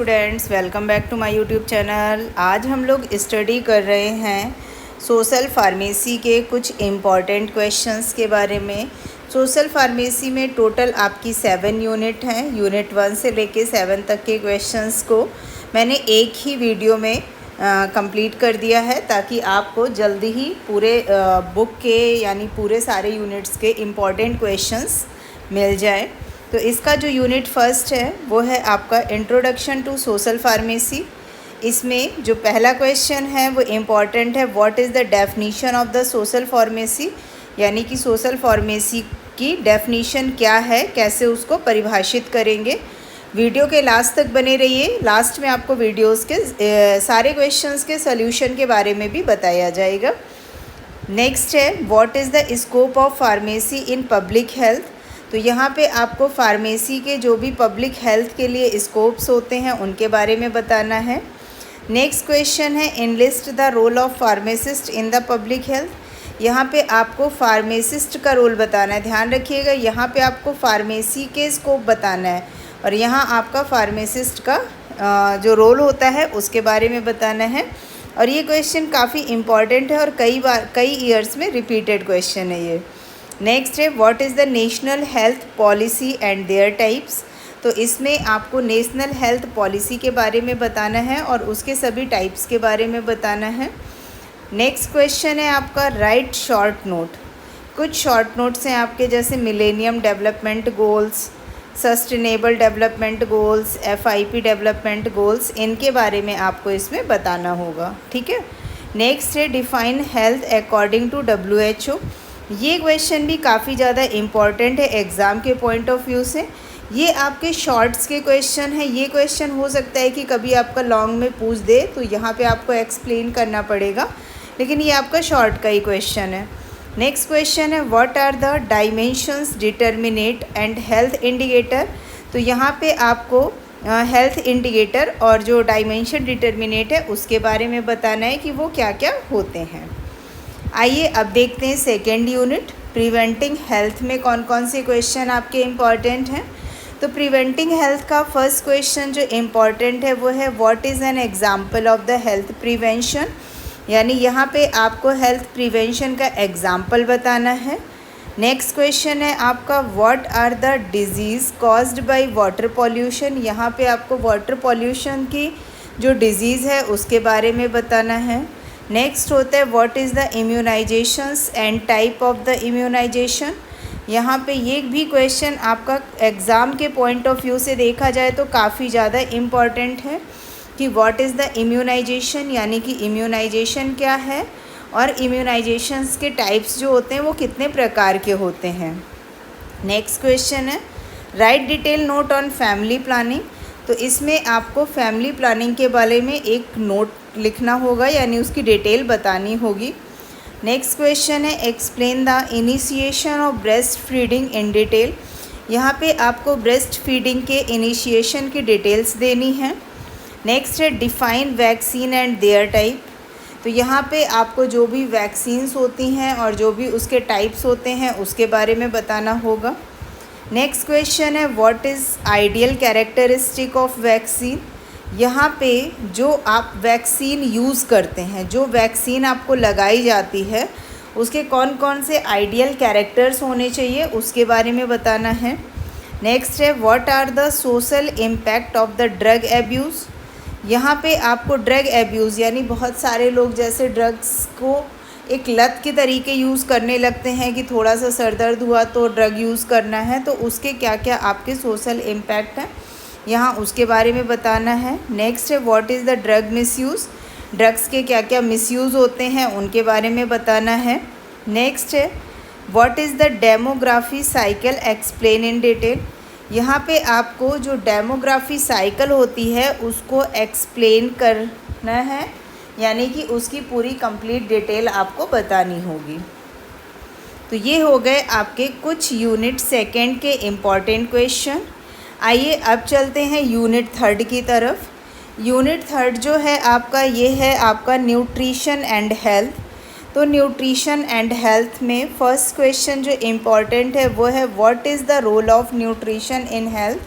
Students, welcome back to my YouTube channel. आज हम लोग स्टडी कर रहे हैं सोशल फार्मेसी के कुछ इम्पॉर्टेंट क्वेश्चंस के बारे में। सोशल फार्मेसी में टोटल आपकी 7 यूनिट हैं। यूनिट 1 से लेके 7 तक के क्वेश्चंस को मैंने एक ही वीडियो में कंप्लीट कर दिया है, ताकि आपको जल्दी ही पूरे बुक के यानी पूरे सारे यूनिट्स के इम्पॉर्टेंट क्वेश्चंस मिल जाए। तो इसका जो यूनिट फर्स्ट है वो है आपका इंट्रोडक्शन टू सोशल फार्मेसी। इसमें जो पहला क्वेश्चन है वो इम्पॉर्टेंट है, what is the definition of the social pharmacy, यानी कि सोशल फार्मेसी की डेफिनीशन क्या है, कैसे उसको परिभाषित करेंगे। वीडियो के लास्ट तक बने रहिए। लास्ट में आपको वीडियोस के सारे क्वेश्चंस के सॉल्यूशन के बारे में भी बताया जाएगा। नेक्स्ट है, what is the scope of pharmacy in public health. तो यहाँ पे आपको फार्मेसी के जो भी पब्लिक हेल्थ के लिए स्कोप्स होते हैं उनके बारे में बताना है। नेक्स्ट क्वेश्चन है, enlist the role of pharmacist in the public health. यहाँ पे आपको फार्मासिस्ट का रोल बताना है। ध्यान रखिएगा, यहाँ पे आपको फार्मेसी के स्कोप बताना है और यहाँ आपका फार्मासिस्ट का जो रोल होता है उसके बारे में बताना है। और ये क्वेश्चन काफ़ी इम्पॉर्टेंट है और कई ईयर्स में रिपीटेड क्वेश्चन है ये। नेक्स्ट है, what is the national health policy and there types. तो इसमें आपको नेशनल हेल्थ पॉलिसी के बारे में बताना है और उसके सभी टाइप्स के बारे में बताना है। नेक्स्ट क्वेश्चन है आपका, राइट शॉर्ट नोट। कुछ शॉर्ट नोट्स हैं आपके, जैसे millennium development goals, sustainable development goals, FIP development goals, इनके बारे में आपको इसमें बताना होगा। ठीक है। नेक्स्ट है, define health according to WHO। ये क्वेश्चन भी काफ़ी ज़्यादा इम्पॉर्टेंट है एग्ज़ाम के पॉइंट ऑफ व्यू से। ये आपके शॉर्ट्स के क्वेश्चन है। ये क्वेश्चन हो सकता है कि कभी आपका लॉन्ग में पूछ दे तो यहाँ पे आपको एक्सप्लेन करना पड़ेगा, लेकिन ये आपका शॉर्ट का ही क्वेश्चन है। नेक्स्ट क्वेश्चन है, what are the dimensions determinant and health indicator. तो यहाँ पे आपको हेल्थ इंडिकेटर और जो डायमेंशन डिटर्मिनेट है उसके बारे में बताना है कि वो क्या क्या होते हैं। आइए अब देखते हैं सेकेंड यूनिट, प्रिवेंटिंग हेल्थ में कौन कौन से क्वेश्चन आपके इम्पॉर्टेंट हैं। तो प्रिवेंटिंग हेल्थ का फर्स्ट क्वेश्चन जो इम्पॉर्टेंट है वो है, what is an example of the health prevention. यानी यहाँ पे आपको हेल्थ प्रिवेंशन का एग्जाम्पल बताना है। नेक्स्ट क्वेश्चन है आपका, what are the diseases caused by water pollution. यहाँ पे आपको वाटर पॉल्यूशन की जो डिजीज़ है उसके बारे में बताना है। नेक्स्ट होता है, what is the immunizations and type of the immunization. यहाँ पे ये भी क्वेश्चन आपका एग्ज़ाम के पॉइंट ऑफ व्यू से देखा जाए तो काफ़ी ज़्यादा इम्पॉर्टेंट है कि व्हाट इज़ द इम्यूनाइजेशन, यानी कि इम्यूनाइजेशन क्या है और इम्यूनाइजेशंस के टाइप्स जो होते हैं वो कितने प्रकार के होते हैं। नेक्स्ट क्वेश्चन है, right detail note on family planning. तो इसमें आपको फैमिली प्लानिंग के बारे में एक नोट लिखना होगा, यानी उसकी डिटेल बतानी होगी। नेक्स्ट क्वेश्चन है, explain the initiation of breast feeding in detail. यहाँ पे आपको ब्रेस्ट फीडिंग के इनिशिएशन की डिटेल्स देनी है। नेक्स्ट है, define vaccine and their type. तो यहाँ पे आपको जो भी वैक्सीन्स होती हैं और जो भी उसके टाइप्स होते हैं उसके बारे में बताना होगा। नेक्स्ट क्वेश्चन है, what is ideal characteristic of vaccine. यहाँ पे जो आप वैक्सीन यूज़ करते हैं, जो वैक्सीन आपको लगाई जाती है, उसके कौन कौन से आइडियल कैरेक्टर्स होने चाहिए उसके बारे में बताना है। नेक्स्ट है, what are the social impact of the drug abuse. यहाँ पे आपको ड्रग एब्यूज़ यानी बहुत सारे लोग जैसे ड्रग्स को एक लत के तरीके यूज़ करने लगते हैं कि थोड़ा सा सर दर्द हुआ तो ड्रग यूज़ करना है, तो उसके क्या क्या आपके सोशल इम्पैक्ट हैं यहाँ उसके बारे में बताना है। नेक्स्ट है, what is the drug misuse. Drugs के क्या क्या मिसयूज़ होते हैं उनके बारे में बताना है। नेक्स्ट है, what is the demography cycle explain in detail. यहाँ पे आपको जो डेमोग्राफी साइकिल होती है उसको एक्सप्लेन करना है, यानी कि उसकी पूरी कंप्लीट डिटेल आपको बतानी होगी। तो ये हो गए आपके कुछ यूनिट सेकेंड के इम्पॉर्टेंट क्वेश्चन। आइए अब चलते हैं यूनिट थर्ड की तरफ। यूनिट थर्ड जो है आपका, ये है आपका न्यूट्रिशन एंड हेल्थ। तो न्यूट्रिशन एंड हेल्थ में फर्स्ट क्वेश्चन जो इम्पॉर्टेंट है वो है, what is the role of nutrition in health.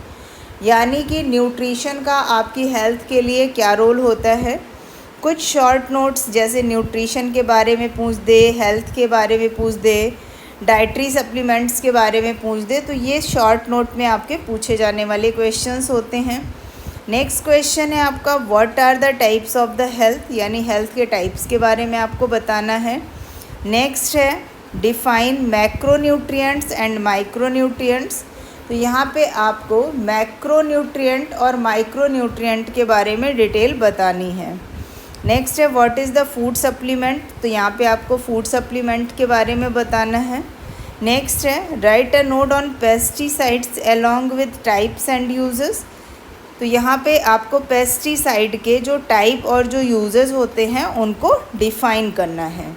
यानी कि न्यूट्रिशन का आपकी हेल्थ के लिए क्या रोल होता है। कुछ शॉर्ट नोट्स जैसे न्यूट्रिशन के बारे में पूछ दे, हेल्थ के बारे में पूछ दे, डाइटरी सप्लीमेंट्स के बारे में पूछ दे, तो ये शॉर्ट नोट में आपके पूछे जाने वाले क्वेश्चंस होते हैं। नेक्स्ट क्वेश्चन है आपका what are the types of the health, यानी हेल्थ के टाइप्स के बारे में आपको बताना है। नेक्स्ट है डिफाइन मैक्रोन्यूट्रिएंट्स एंड माइक्रोन्यूट्रिएंट्स, तो यहाँ पे आपको मैक्रोन्यूट्रिएंट और माइक्रोन्यूट्रिएंट के बारे में डिटेल बतानी है। नेक्स्ट है what is the food supplement, तो यहाँ पे आपको फूड सप्लीमेंट के बारे में बताना है। नेक्स्ट है right a note on pesticides along with types and uses, तो यहाँ पे आपको पेस्टिसाइड के जो टाइप और जो यूजेस होते हैं उनको डिफ़ाइन करना है।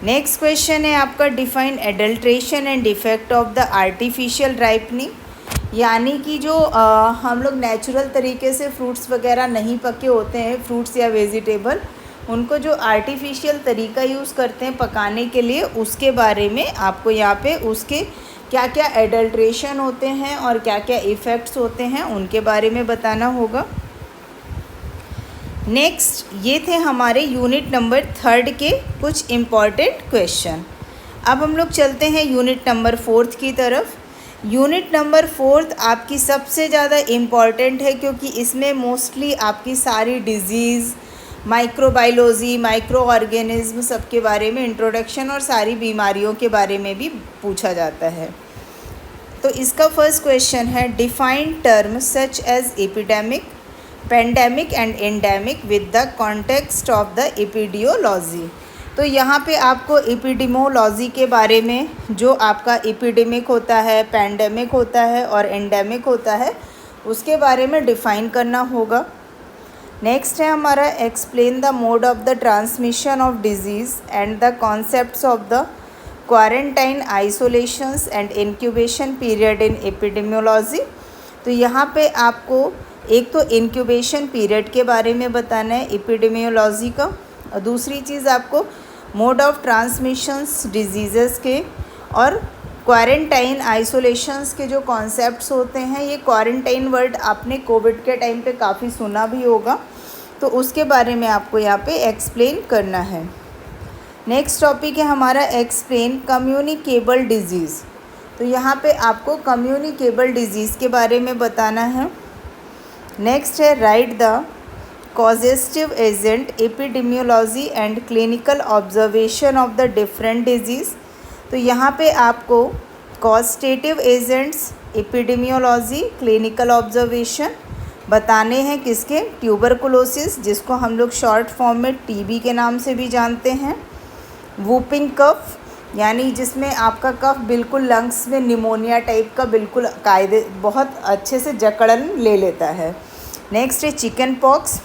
नेक्स्ट क्वेश्चन है आपका define adulteration and effect of the artificial ripening, यानी कि जो हम लोग नेचुरल तरीके से फ्रूट्स वगैरह नहीं पके होते हैं, फ्रूट्स या वेजिटेबल, उनको जो आर्टिफिशियल तरीका यूज़ करते हैं पकाने के लिए, उसके बारे में आपको यहाँ पे उसके क्या क्या एडल्ट्रेशन होते हैं और क्या क्या इफ़ेक्ट्स होते हैं उनके बारे में बताना होगा। नेक्स्ट ये थे हमारे यूनिट नंबर 3 के कुछ इम्पॉर्टेंट क्वेश्चन। अब हम लोग चलते हैं यूनिट नंबर 4 की तरफ। यूनिट नंबर 4 आपकी सबसे ज़्यादा इम्पॉर्टेंट है क्योंकि इसमें मोस्टली आपकी सारी डिजीज़, माइक्रोबायोलॉजी, माइक्रो ऑर्गेनिज्म सबके बारे में इंट्रोडक्शन और सारी बीमारियों के बारे में भी पूछा जाता है। तो इसका फर्स्ट क्वेश्चन है define term such as epidemic, pandemic and endemic with the context of the epidemiology. तो यहाँ पे आपको एपिडेमोलॉजी के बारे में, जो आपका एपिडेमिक होता है, पेंडेमिक होता है और एंडेमिक होता है, उसके बारे में डिफ़ाइन करना होगा। नेक्स्ट है हमारा explain the mode of the transmission of disease and the concepts of the quarantine, isolations and incubation period in epidemiology. तो यहाँ पे आपको एक तो इंक्यूबेशन पीरियड के बारे में बताना है एपिडेमियोलॉजी का, और दूसरी चीज़ आपको मोड ऑफ ट्रांसमिशंस डिजीज़ेस के और क्वारंटाइन, आइसोलेशंस के जो कॉन्सेप्ट्स होते हैं। ये क्वारंटाइन वर्ड आपने कोविड के टाइम पे काफ़ी सुना भी होगा, तो उसके बारे में आपको यहाँ पे एक्सप्लेन करना है। नेक्स्ट टॉपिक है हमारा एक्सप्लेन कम्युनिकेबल डिजीज़, तो यहाँ पे आपको कम्युनिकेबल डिजीज़ के बारे में बताना है। नेक्स्ट है write the causative agent epidemiology and clinical observation of the different disease. तो यहाँ पे आपको causative agents, epidemiology, clinical observation बताने हैं किसके, ट्यूबरकुलोसिस, जिसको हम लोग शॉर्ट फॉर्म में टीबी के नाम से भी जानते हैं। वूपिंग कफ, यानी जिसमें आपका कफ बिल्कुल लंग्स में निमोनिया टाइप का बिल्कुल कायदे बहुत अच्छे से जकड़न ले लेता है। नेक्स्ट है चिकन पॉक्स,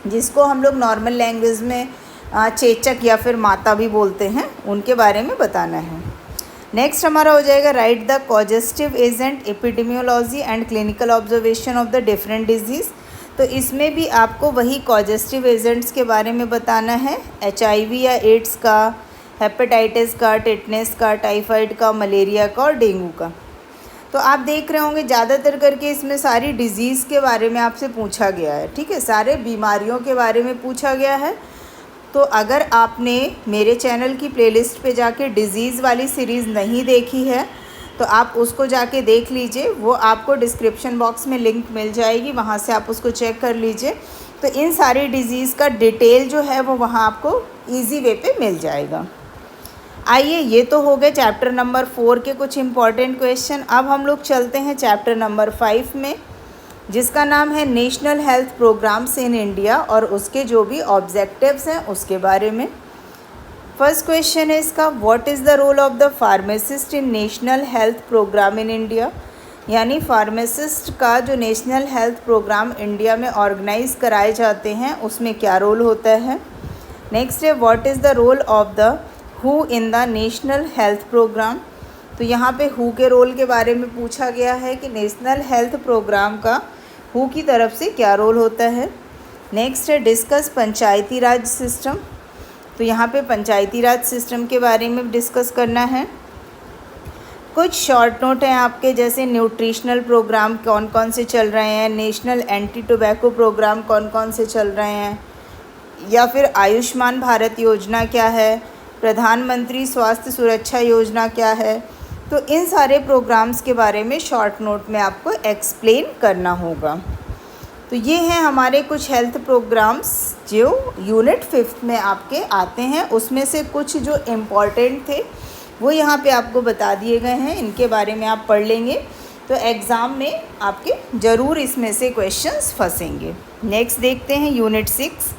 जिसको हम लोग नॉर्मल लैंग्वेज में चेचक या फिर माता भी बोलते हैं, उनके बारे में बताना है। नेक्स्ट हमारा हो जाएगा write the causative agent epidemiology and clinical observation of the different disease. तो इसमें भी आपको वही कॉजेस्टिव एजेंट्स के बारे में बताना है, HIV या एड्स का, हेपेटाइटिस का, टिटनेस का, टाइफाइड का, मलेरिया का और डेंगू का। तो आप देख रहे होंगे ज़्यादातर करके इसमें सारी डिज़ीज़ के बारे में आपसे पूछा गया है, ठीक है, सारे बीमारियों के बारे में पूछा गया है। तो अगर आपने मेरे चैनल की प्लेलिस्ट पे जाके डिज़ीज़ वाली सीरीज़ नहीं देखी है तो आप उसको जाके देख लीजिए, वो आपको डिस्क्रिप्शन बॉक्स में लिंक मिल जाएगी, वहाँ से आप उसको चेक कर लीजिए। तो इन सारी डिज़ीज़ का डिटेल जो है वो वहाँ आपको ईजी वे पे मिल जाएगा। आइए, ये तो हो गए चैप्टर नंबर 4 के कुछ इम्पॉर्टेंट क्वेश्चन। अब हम लोग चलते हैं चैप्टर नंबर 5 में, जिसका नाम है national health programmes in India और उसके जो भी ऑब्जेक्टिव्स हैं उसके बारे में। फर्स्ट क्वेश्चन है इसका what is the role of the pharmacist in national health programme in India, यानी फार्मासिस्ट का जो नेशनल हेल्थ प्रोग्राम इंडिया में ऑर्गेनाइज कराए जाते हैं उसमें क्या रोल होता है। नेक्स्ट है what is the role of the हु in the national health programme. तो यहाँ पे हु के रोल के बारे में पूछा गया है कि नेशनल हेल्थ प्रोग्राम का हु की तरफ से क्या रोल होता है। नेक्स्ट है डिस्कस पंचायती राज सिस्टम। तो यहाँ पे पंचायती राज सिस्टम के बारे में डिस्कस करना है। कुछ शॉर्ट नोट हैं आपके, जैसे न्यूट्रिशनल प्रोग्राम कौन कौन से चल रहे हैं, नेशनल एंटी टोबैको प्रोग्राम कौन कौन से चल रहे हैं, या फिर आयुष्मान भारत योजना क्या है, प्रधानमंत्री स्वास्थ्य सुरक्षा योजना क्या है। तो इन सारे प्रोग्राम्स के बारे में शॉर्ट नोट में आपको एक्सप्लेन करना होगा। तो ये हैं हमारे कुछ हेल्थ प्रोग्राम्स जो यूनिट 5 में आपके आते हैं। उसमें से कुछ जो इम्पॉर्टेंट थे वो यहाँ पे आपको बता दिए गए हैं, इनके बारे में आप पढ़ लेंगे तो एग्ज़ाम में आपके ज़रूर इसमें से क्वेश्चंस फंसेंगे। नेक्स्ट देखते हैं unit 6,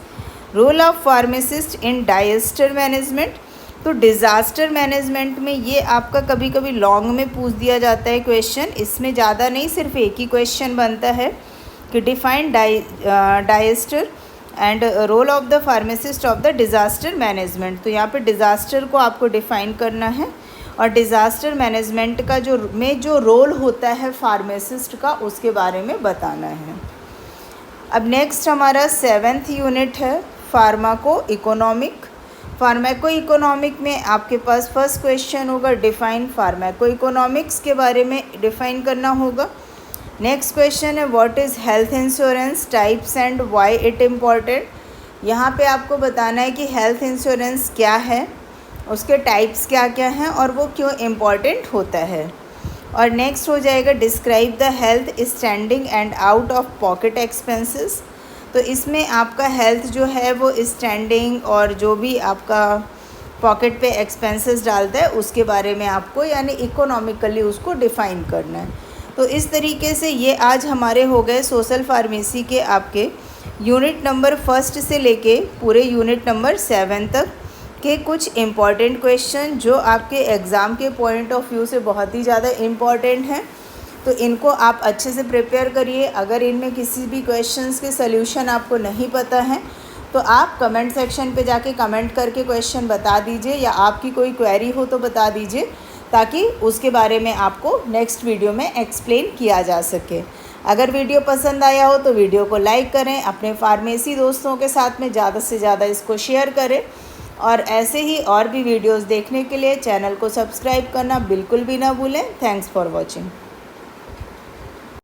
role of pharmacist in disaster management. तो डिज़ास्टर मैनेजमेंट में ये आपका कभी कभी लॉन्ग में पूछ दिया जाता है क्वेश्चन, इसमें ज़्यादा नहीं, सिर्फ एक ही क्वेश्चन बनता है कि define disaster and role of the pharmacist of the disaster management. तो यहाँ पे डिज़ास्टर को आपको डिफ़ाइन करना है और डिज़ास्टर मैनेजमेंट का जो रोल होता है फार्मासिस्ट का उसके बारे में बताना है। अब नेक्स्ट हमारा 7th यूनिट है फार्माको इकोनॉमिक। फार्माको इकोनॉमिक में आपके पास फर्स्ट क्वेश्चन होगा डिफ़ाइन फार्माको इकोनॉमिक्स के बारे में डिफ़ाइन करना होगा। नेक्स्ट क्वेश्चन है what is health insurance types and why it important. यहाँ पे आपको बताना है कि हेल्थ इंश्योरेंस क्या है, उसके टाइप्स क्या क्या हैं और वो क्यों इम्पॉर्टेंट होता है। और नेक्स्ट हो जाएगा describe the health standing and out of pocket expenses. तो इसमें आपका हेल्थ जो है वो स्टैंडिंग और जो भी आपका पॉकेट पे एक्सपेंसेस डालता है उसके बारे में आपको यानी इकोनॉमिकली उसको डिफ़ाइन करना है। तो इस तरीके से ये आज हमारे हो गए सोशल फार्मेसी के आपके यूनिट नंबर 1 से लेके पूरे यूनिट नंबर 7 तक के कुछ इम्पॉर्टेंट क्वेश्चन जो आपके एग्ज़ाम के पॉइंट ऑफ व्यू से बहुत ही ज़्यादा इम्पॉर्टेंट हैं। तो इनको आप अच्छे से प्रिपेयर करिए। अगर इनमें किसी भी क्वेश्चंस के सल्यूशन आपको नहीं पता है तो आप कमेंट सेक्शन पे जाके कमेंट करके क्वेश्चन बता दीजिए, या आपकी कोई क्वेरी हो तो बता दीजिए ताकि उसके बारे में आपको नेक्स्ट वीडियो में एक्सप्लेन किया जा सके। अगर वीडियो पसंद आया हो तो वीडियो को लाइक करें, अपने फार्मेसी दोस्तों के साथ में ज़्यादा से ज़्यादा इसको शेयर करें और ऐसे ही और भी वीडियोस देखने के लिए चैनल को सब्सक्राइब करना बिल्कुल भी ना भूलें। Thanks for watching.